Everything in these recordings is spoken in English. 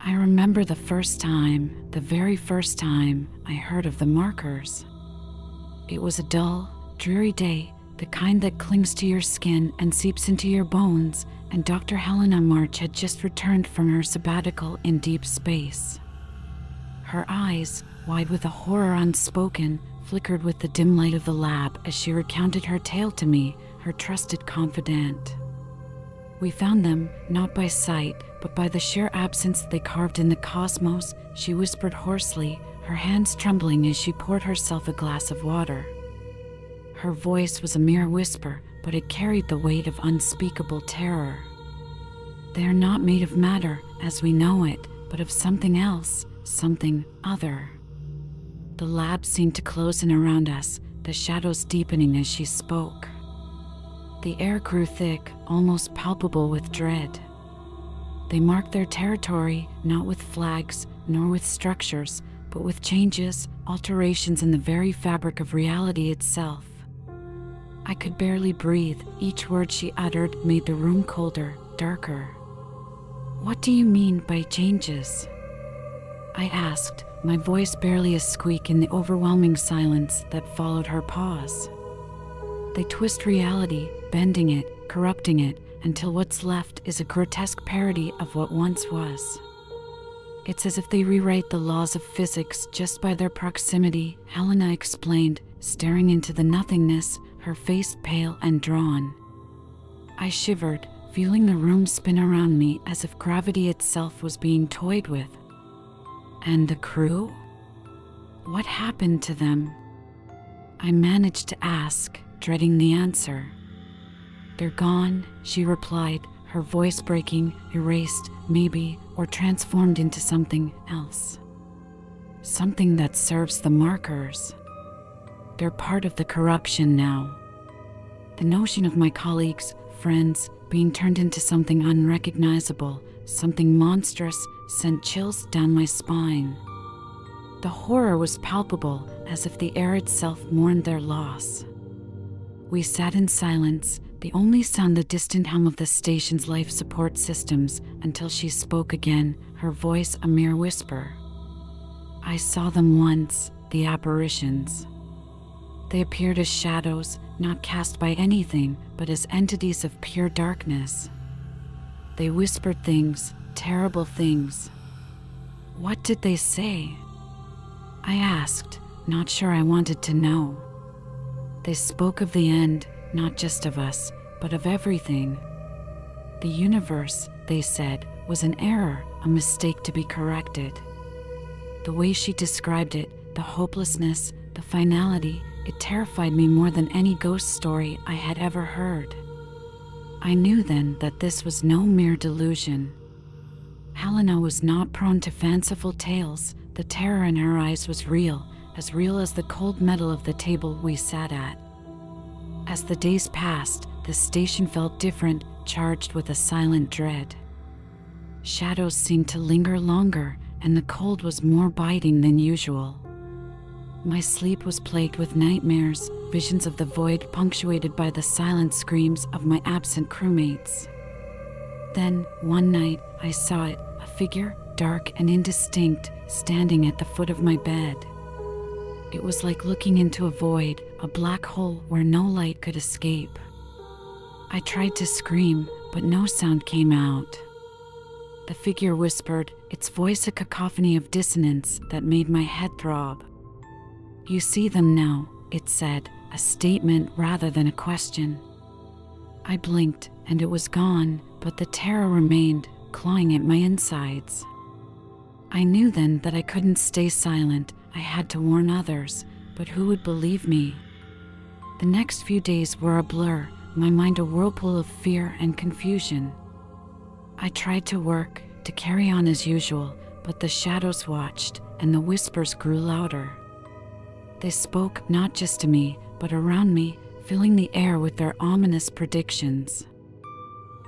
I remember the very first time I heard of the markers. It was a dull, dreary day, the kind that clings to your skin and seeps into your bones, and Dr. Helena March had just returned from her sabbatical in deep space. Her eyes, wide with a horror unspoken, flickered with the dim light of the lab as she recounted her tale to me, her trusted confidant. We found them, not by sight, but by the sheer absence they carved in the cosmos, she whispered hoarsely, her hands trembling as she poured herself a glass of water. Her voice was a mere whisper, but it carried the weight of unspeakable terror. They are not made of matter, as we know it, but of something else, something other. The lab seemed to close in around us, the shadows deepening as she spoke. The air grew thick, almost palpable with dread. They marked their territory, not with flags, nor with structures, but with changes, alterations in the very fabric of reality itself. I could barely breathe. Each word she uttered made the room colder, darker. "What do you mean by changes?" I asked, my voice barely a squeak in the overwhelming silence that followed her pause. "They twist reality, bending it, corrupting it, until what's left is a grotesque parody of what once was. It's as if they rewrite the laws of physics just by their proximity," Helena explained, staring into the nothingness, her face pale and drawn. I shivered, feeling the room spin around me as if gravity itself was being toyed with. And the crew? What happened to them? I managed to ask, dreading the answer. "They're gone," she replied, her voice breaking, erased, maybe, or transformed into something else. Something that serves the markers. They're part of the corruption now. The notion of my colleagues, friends, being turned into something unrecognizable, something monstrous, sent chills down my spine. The horror was palpable, as if the air itself mourned their loss. We sat in silence, the only sound the distant hum of the station's life support systems, until she spoke again, her voice a mere whisper. "I saw them once, the apparitions. They appeared as shadows, not cast by anything, but as entities of pure darkness. They whispered things, terrible things." "What did they say?" I asked, not sure I wanted to know. "They spoke of the end, not just of us, but of everything. The universe," they said, "was an error, a mistake to be corrected." The way she described it, the hopelessness, the finality, it terrified me more than any ghost story I had ever heard. I knew then that this was no mere delusion. Helena was not prone to fanciful tales. The terror in her eyes was real as the cold metal of the table we sat at. As the days passed, the station felt different, charged with a silent dread. Shadows seemed to linger longer, and the cold was more biting than usual. My sleep was plagued with nightmares, visions of the void punctuated by the silent screams of my absent crewmates. Then, one night, I saw it, a figure, dark and indistinct, standing at the foot of my bed. It was like looking into a void, a black hole where no light could escape. I tried to scream, but no sound came out. The figure whispered, its voice a cacophony of dissonance that made my head throb. "You see them now," it said, a statement rather than a question. I blinked, and it was gone, but the terror remained, clawing at my insides. I knew then that I couldn't stay silent. I had to warn others, but who would believe me? The next few days were a blur, my mind a whirlpool of fear and confusion. I tried to work, to carry on as usual, but the shadows watched, and the whispers grew louder. They spoke not just to me, but around me, filling the air with their ominous predictions.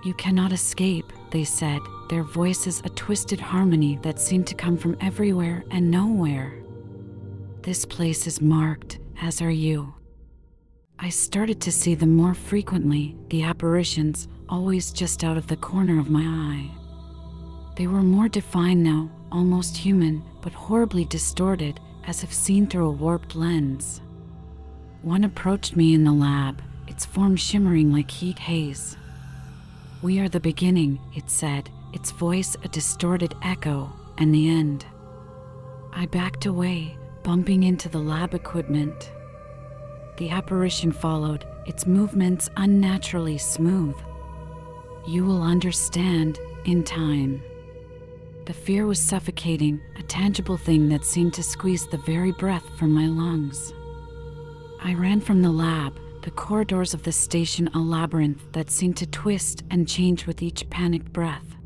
"You cannot escape," they said, their voices a twisted harmony that seemed to come from everywhere and nowhere. "This place is marked, as are you." I started to see them more frequently, the apparitions, always just out of the corner of my eye. They were more defined now, almost human, but horribly distorted, as if seen through a warped lens. One approached me in the lab, its form shimmering like heat haze. "We are the beginning," it said, its voice a distorted echo, "and the end." I backed away, bumping into the lab equipment. The apparition followed, its movements unnaturally smooth. "You will understand in time." The fear was suffocating, a tangible thing that seemed to squeeze the very breath from my lungs. I ran from the lab, the corridors of the station a labyrinth that seemed to twist and change with each panicked breath.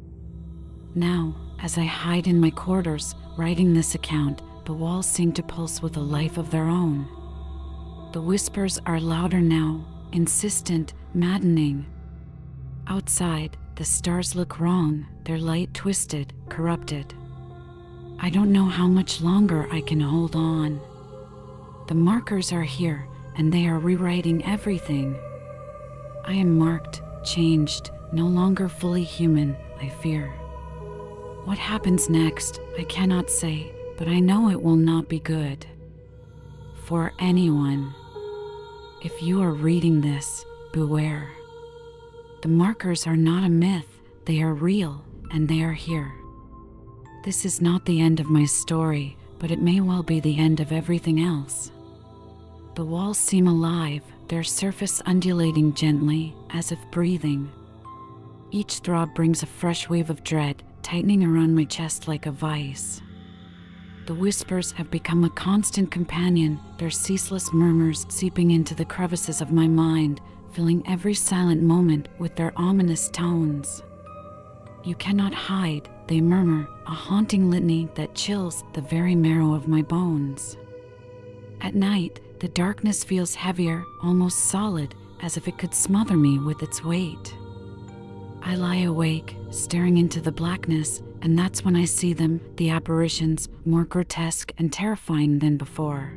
Now, as I hide in my quarters, writing this account, the walls seem to pulse with a life of their own. The whispers are louder now, insistent, maddening. Outside, the stars look wrong, their light twisted, corrupted. I don't know how much longer I can hold on. The markers are here, and they are rewriting everything. I am marked, changed, no longer fully human, I fear. What happens next, I cannot say, but I know it will not be good. For anyone. If you are reading this, beware. The markers are not a myth, they are real, and they are here. This is not the end of my story, but it may well be the end of everything else. The walls seem alive, their surface undulating gently, as if breathing. Each throb brings a fresh wave of dread, tightening around my chest like a vice. The whispers have become a constant companion, their ceaseless murmurs seeping into the crevices of my mind, filling every silent moment with their ominous tones. "You cannot hide," they murmur, a haunting litany that chills the very marrow of my bones. At night, the darkness feels heavier, almost solid, as if it could smother me with its weight. I lie awake, staring into the blackness, and that's when I see them, the apparitions, more grotesque and terrifying than before.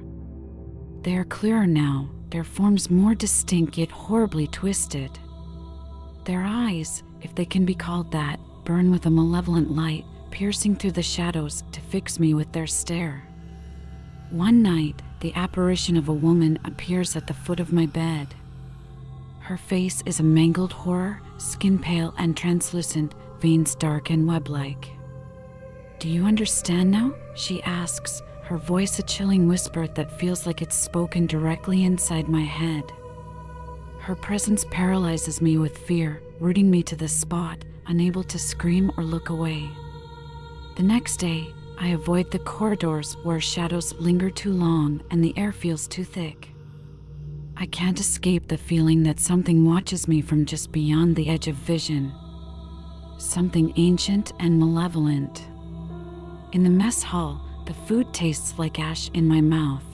They are clearer now, their forms more distinct yet horribly twisted. Their eyes, if they can be called that, burn with a malevolent light, piercing through the shadows to fix me with their stare. One night, the apparition of a woman appears at the foot of my bed. Her face is a mangled horror, skin pale and translucent, veins dark and web-like. "Do you understand now?" she asks, her voice a chilling whisper that feels like it's spoken directly inside my head. Her presence paralyzes me with fear, rooting me to the spot, unable to scream or look away. The next day, I avoid the corridors where shadows linger too long and the air feels too thick. I can't escape the feeling that something watches me from just beyond the edge of vision. Something ancient and malevolent. In the mess hall, the food tastes like ash in my mouth.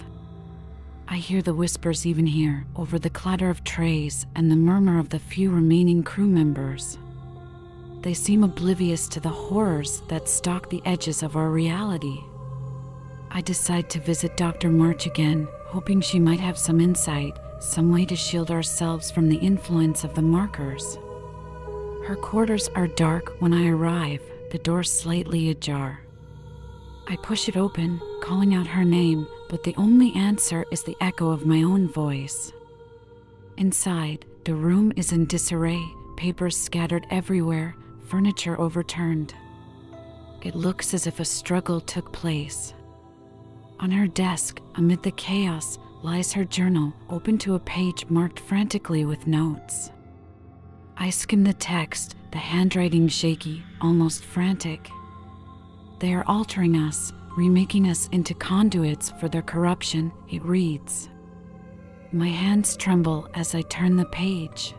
I hear the whispers even here, over the clatter of trays and the murmur of the few remaining crew members. They seem oblivious to the horrors that stalk the edges of our reality. I decide to visit Dr. March again, hoping she might have some insight, some way to shield ourselves from the influence of the markers. Her quarters are dark when I arrive, the door slightly ajar. I push it open, calling out her name, but the only answer is the echo of my own voice. Inside, the room is in disarray, papers scattered everywhere, furniture overturned. It looks as if a struggle took place. On her desk, amid the chaos, lies her journal, open to a page marked frantically with notes. I skim the text, the handwriting shaky, almost frantic. They are altering us, remaking us into conduits for their corruption, it reads. My hands tremble as I turn the page.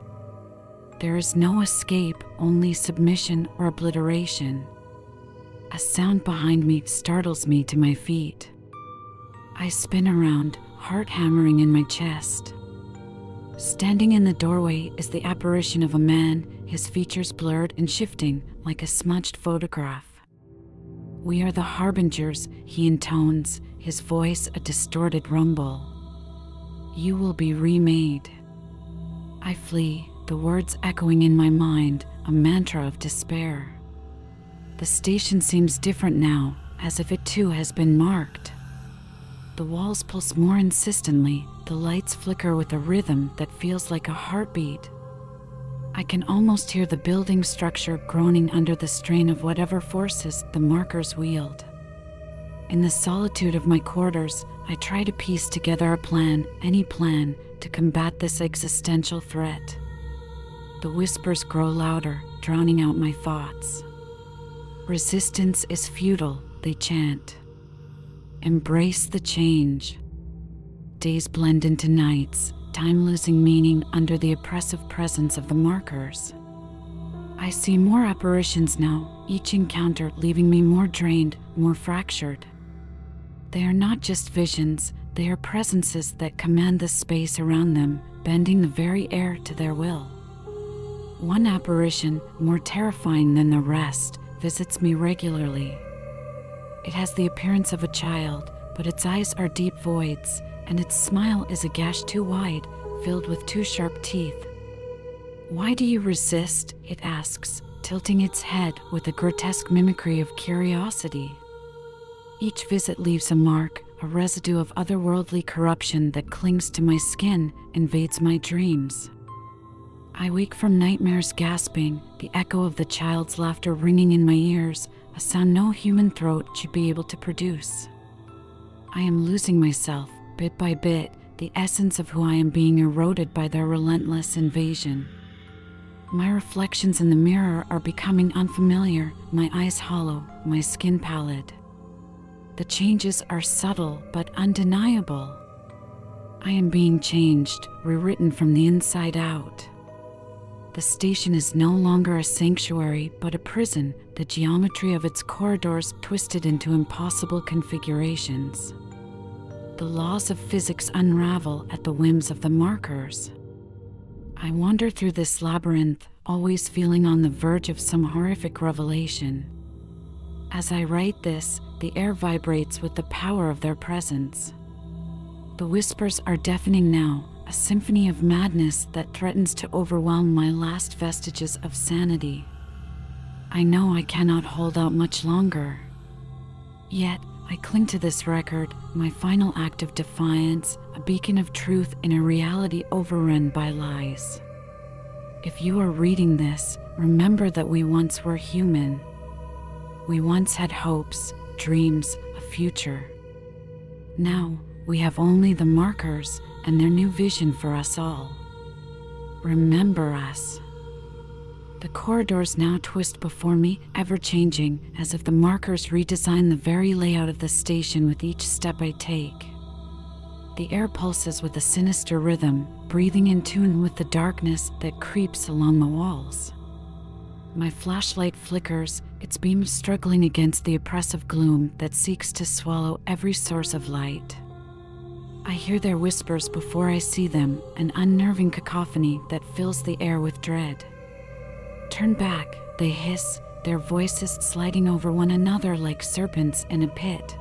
There is no escape, only submission or obliteration. A sound behind me startles me to my feet. I spin around, heart hammering in my chest. Standing in the doorway is the apparition of a man, his features blurred and shifting like a smudged photograph. We are the harbingers, he intones, his voice a distorted rumble. You will be remade. I flee, the words echoing in my mind, a mantra of despair. The station seems different now, as if it too has been marked. The walls pulse more insistently, the lights flicker with a rhythm that feels like a heartbeat. I can almost hear the building structure groaning under the strain of whatever forces the markers wield. In the solitude of my quarters, I try to piece together a plan, any plan, to combat this existential threat. The whispers grow louder, drowning out my thoughts. Resistance is futile, they chant. Embrace the change. Days blend into nights, time losing meaning under the oppressive presence of the markers. I see more apparitions now, each encounter leaving me more drained, more fractured. They are not just visions, they are presences that command the space around them, bending the very air to their will. One apparition, more terrifying than the rest, visits me regularly. It has the appearance of a child, but its eyes are deep voids, and its smile is a gash too wide, filled with too sharp teeth. "Why do you resist?" it asks, tilting its head with a grotesque mimicry of curiosity. Each visit leaves a mark, a residue of otherworldly corruption that clings to my skin, invades my dreams. I wake from nightmares gasping, the echo of the child's laughter ringing in my ears, a sound no human throat should be able to produce. I am losing myself, bit by bit, the essence of who I am being eroded by their relentless invasion. My reflections in the mirror are becoming unfamiliar, my eyes hollow, my skin pallid. The changes are subtle but undeniable. I am being changed, rewritten from the inside out. The station is no longer a sanctuary but a prison, the geometry of its corridors twisted into impossible configurations. The laws of physics unravel at the whims of the markers. I wander through this labyrinth, always feeling on the verge of some horrific revelation. As I write this, the air vibrates with the power of their presence. The whispers are deafening now, a symphony of madness that threatens to overwhelm my last vestiges of sanity. I know I cannot hold out much longer. Yet, I cling to this record, my final act of defiance, a beacon of truth in a reality overrun by lies. If you are reading this, remember that we once were human. We once had hopes, dreams, a future. Now, we have only the markers and their new vision for us all. Remember us. The corridors now twist before me, ever-changing, as if the markers redesign the very layout of the station with each step I take. The air pulses with a sinister rhythm, breathing in tune with the darkness that creeps along the walls. My flashlight flickers, its beams struggling against the oppressive gloom that seeks to swallow every source of light. I hear their whispers before I see them, an unnerving cacophony that fills the air with dread. Turn back, they hiss, their voices sliding over one another like serpents in a pit.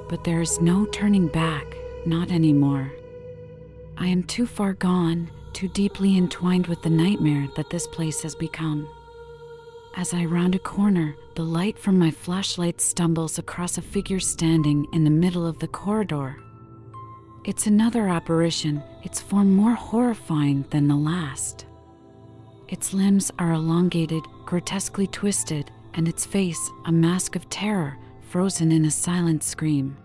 But there is no turning back, not anymore. I am too far gone, too deeply entwined with the nightmare that this place has become. As I round a corner, the light from my flashlight stumbles across a figure standing in the middle of the corridor. It's another apparition, its form more horrifying than the last. Its limbs are elongated, grotesquely twisted, and its face, a mask of terror, frozen in a silent scream.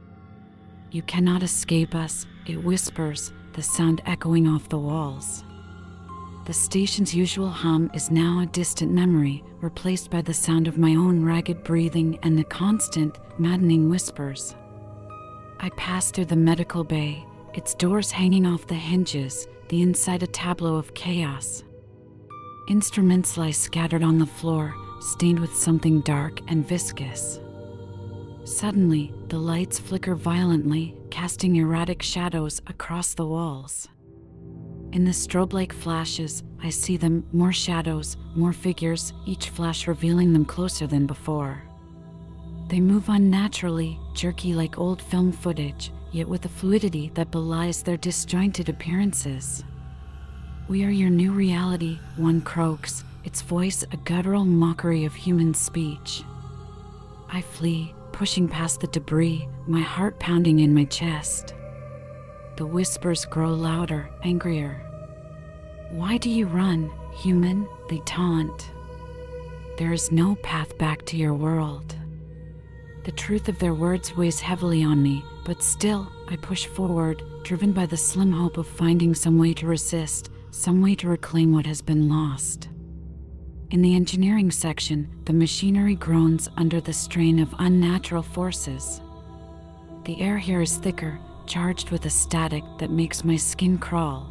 "You cannot escape us," it whispers, the sound echoing off the walls. The station's usual hum is now a distant memory, replaced by the sound of my own ragged breathing and the constant, maddening whispers. I pass through the medical bay, its doors hanging off the hinges, the inside a tableau of chaos. Instruments lie scattered on the floor, stained with something dark and viscous. Suddenly, the lights flicker violently, casting erratic shadows across the walls. In the strobe-like flashes, I see them, more shadows, more figures, each flash revealing them closer than before. They move unnaturally, jerky like old film footage, yet with a fluidity that belies their disjointed appearances. "We are your new reality," one croaks, its voice a guttural mockery of human speech. I flee, pushing past the debris, my heart pounding in my chest. The whispers grow louder, angrier. "Why do you run, human?" they taunt. "There is no path back to your world." The truth of their words weighs heavily on me, but still, I push forward, driven by the slim hope of finding some way to resist, some way to reclaim what has been lost. In the engineering section, the machinery groans under the strain of unnatural forces. The air here is thicker, charged with a static that makes my skin crawl.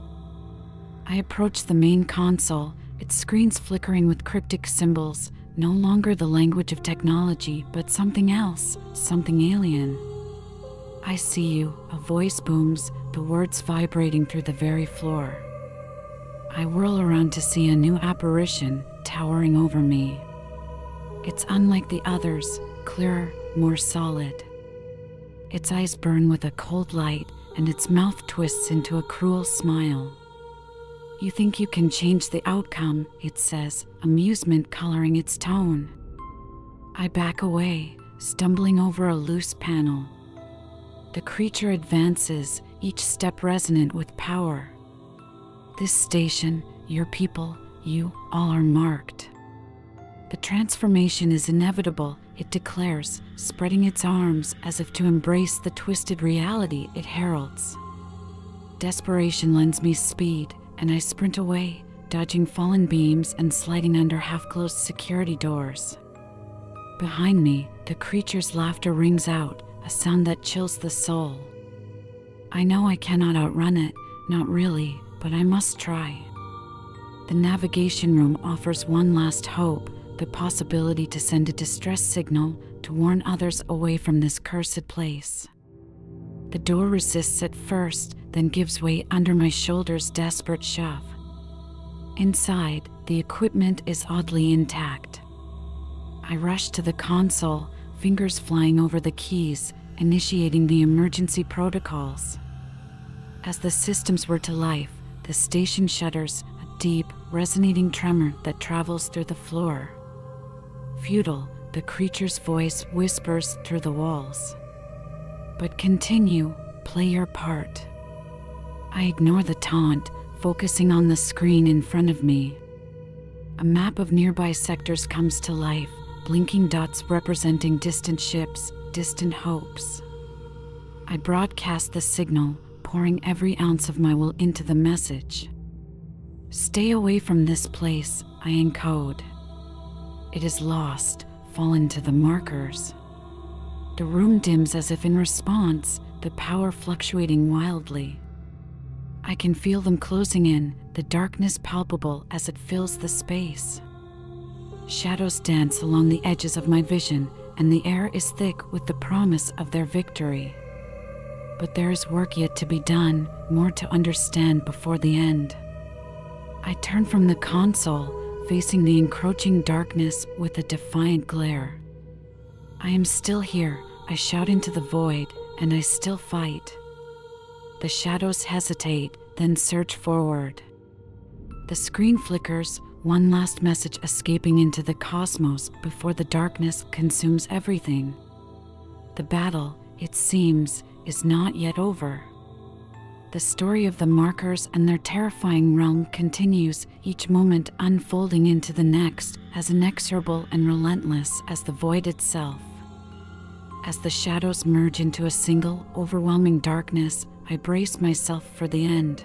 I approach the main console, its screens flickering with cryptic symbols, no longer the language of technology, but something else, something alien. "I see you," a voice booms, the words vibrating through the very floor. I whirl around to see a new apparition towering over me. It's unlike the others, clearer, more solid. Its eyes burn with a cold light, and its mouth twists into a cruel smile. "You think you can change the outcome," it says, amusement coloring its tone. I back away, stumbling over a loose panel. The creature advances, each step resonant with power. "This station, your people, you, all are marked." The transformation is inevitable, it declares, spreading its arms as if to embrace the twisted reality it heralds. Desperation lends me speed, and I sprint away, dodging fallen beams and sliding under half-closed security doors. Behind me, the creature's laughter rings out, a sound that chills the soul. I know I cannot outrun it, not really, but I must try. The navigation room offers one last hope, the possibility to send a distress signal to warn others away from this cursed place. The door resists at first, then gives way under my shoulder's desperate shove. Inside, the equipment is oddly intact. I rush to the console, fingers flying over the keys, initiating the emergency protocols. As the systems were to life, the station shudders, a deep, resonating tremor that travels through the floor. Futile, the creature's voice whispers through the walls. "But continue, play your part." I ignore the taunt, focusing on the screen in front of me. A map of nearby sectors comes to life, blinking dots representing distant ships, distant hopes. I broadcast the signal, pouring every ounce of my will into the message. "Stay away from this place," I encode. It is lost, fallen to the markers. The room dims as if in response, the power fluctuating wildly. I can feel them closing in, the darkness palpable as it fills the space. Shadows dance along the edges of my vision, and the air is thick with the promise of their victory. But there is work yet to be done, more to understand before the end. I turn from the console, facing the encroaching darkness with a defiant glare. I am still here, I shout into the void, and I still fight. The shadows hesitate, then surge forward. The screen flickers, one last message escaping into the cosmos before the darkness consumes everything. The battle, it seems, is not yet over. The story of the markers and their terrifying realm continues, each moment unfolding into the next, as inexorable and relentless as the void itself. As the shadows merge into a single, overwhelming darkness, I brace myself for the end.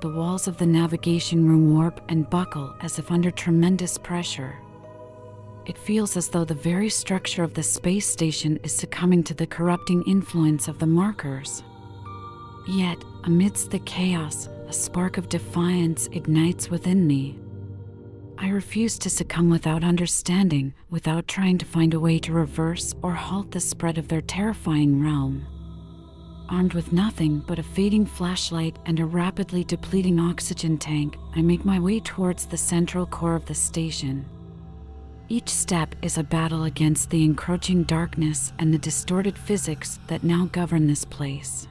The walls of the navigation room warp and buckle as if under tremendous pressure. It feels as though the very structure of the space station is succumbing to the corrupting influence of the markers. Yet, amidst the chaos, a spark of defiance ignites within me. I refuse to succumb without understanding, without trying to find a way to reverse or halt the spread of their terrifying realm. Armed with nothing but a fading flashlight and a rapidly depleting oxygen tank, I make my way towards the central core of the station. Each step is a battle against the encroaching darkness and the distorted physics that now govern this place.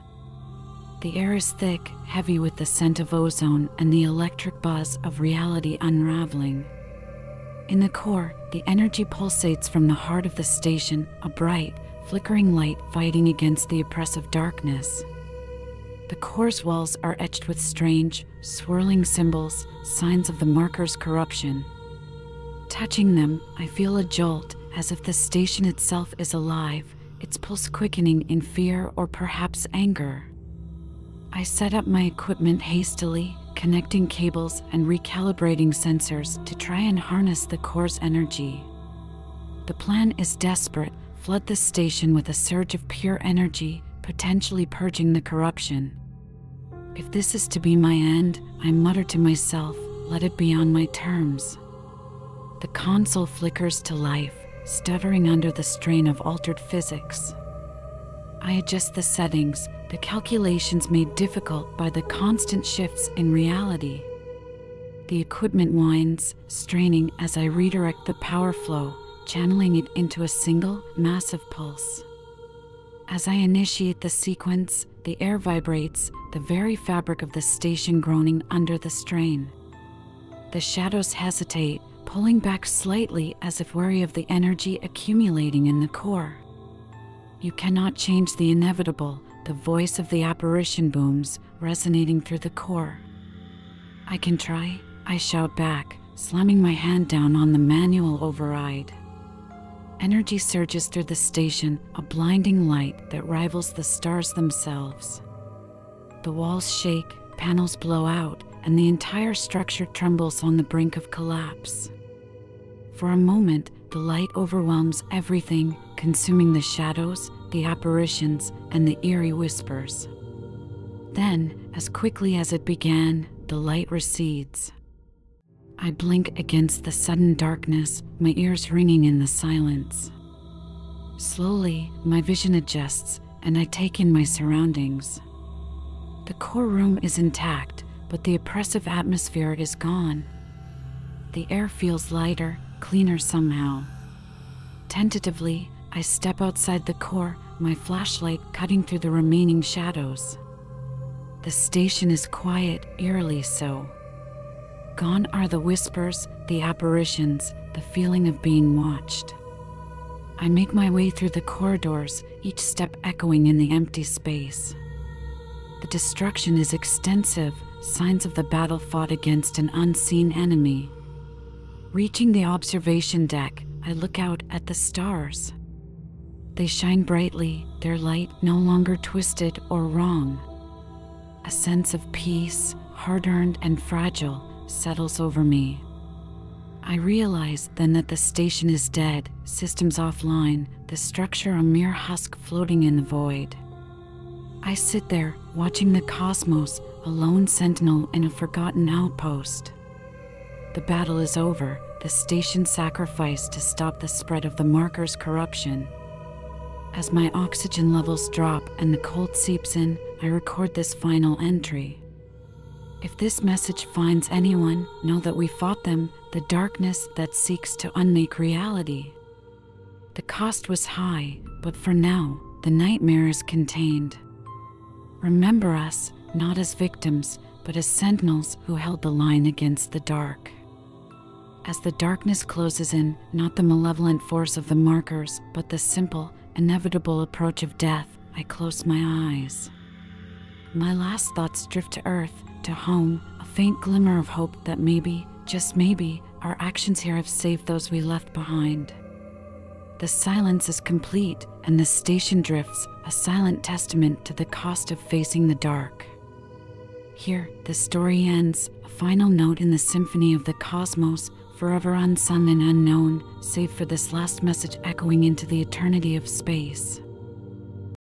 The air is thick, heavy with the scent of ozone and the electric buzz of reality unraveling. In the core, the energy pulsates from the heart of the station, a bright, flickering light fighting against the oppressive darkness. The core's walls are etched with strange, swirling symbols, signs of the marker's corruption. Touching them, I feel a jolt, as if the station itself is alive, its pulse quickening in fear or perhaps anger. I set up my equipment hastily, connecting cables and recalibrating sensors to try and harness the core's energy. The plan is desperate: flood the station with a surge of pure energy, potentially purging the corruption. If this is to be my end, I mutter to myself, let it be on my terms. The console flickers to life, stuttering under the strain of altered physics. I adjust the settings, the calculations made difficult by the constant shifts in reality. The equipment whines, straining as I redirect the power flow, channeling it into a single, massive pulse. As I initiate the sequence, the air vibrates, the very fabric of the station groaning under the strain. The shadows hesitate, pulling back slightly as if wary of the energy accumulating in the core. You cannot change the inevitable, the voice of the apparition booms, resonating through the core. I can try, I shout back, slamming my hand down on the manual override. Energy surges through the station, a blinding light that rivals the stars themselves. The walls shake, panels blow out, and the entire structure trembles on the brink of collapse. For a moment, the light overwhelms everything, consuming the shadows, the apparitions, and the eerie whispers. Then, as quickly as it began, the light recedes. I blink against the sudden darkness, my ears ringing in the silence. Slowly, my vision adjusts, and I take in my surroundings. The core room is intact, but the oppressive atmosphere is gone. The air feels lighter, cleaner somehow. Tentatively, I step outside the core, my flashlight cutting through the remaining shadows. The station is quiet, eerily so. Gone are the whispers, the apparitions, the feeling of being watched. I make my way through the corridors, each step echoing in the empty space. The destruction is extensive, signs of the battle fought against an unseen enemy. Reaching the observation deck, I look out at the stars. They shine brightly, their light no longer twisted or wrong. A sense of peace, hard-earned and fragile, settles over me. I realize then that the station is dead, systems offline, the structure a mere husk floating in the void. I sit there, watching the cosmos, a lone sentinel in a forgotten outpost. The battle is over, the station sacrificed to stop the spread of the marker's corruption. As my oxygen levels drop and the cold seeps in, I record this final entry. If this message finds anyone, know that we fought them, the darkness that seeks to unmake reality. The cost was high, but for now, the nightmare is contained. Remember us, not as victims, but as sentinels who held the line against the dark. As the darkness closes in, not the malevolent force of the markers, but the simple, inevitable approach of death, I close my eyes. My last thoughts drift to earth, to home, a faint glimmer of hope that maybe, just maybe, our actions here have saved those we left behind. The silence is complete, and the station drifts, a silent testament to the cost of facing the dark. Here, the story ends, a final note in the symphony of the cosmos, forever unsung and unknown, save for this last message echoing into the eternity of space.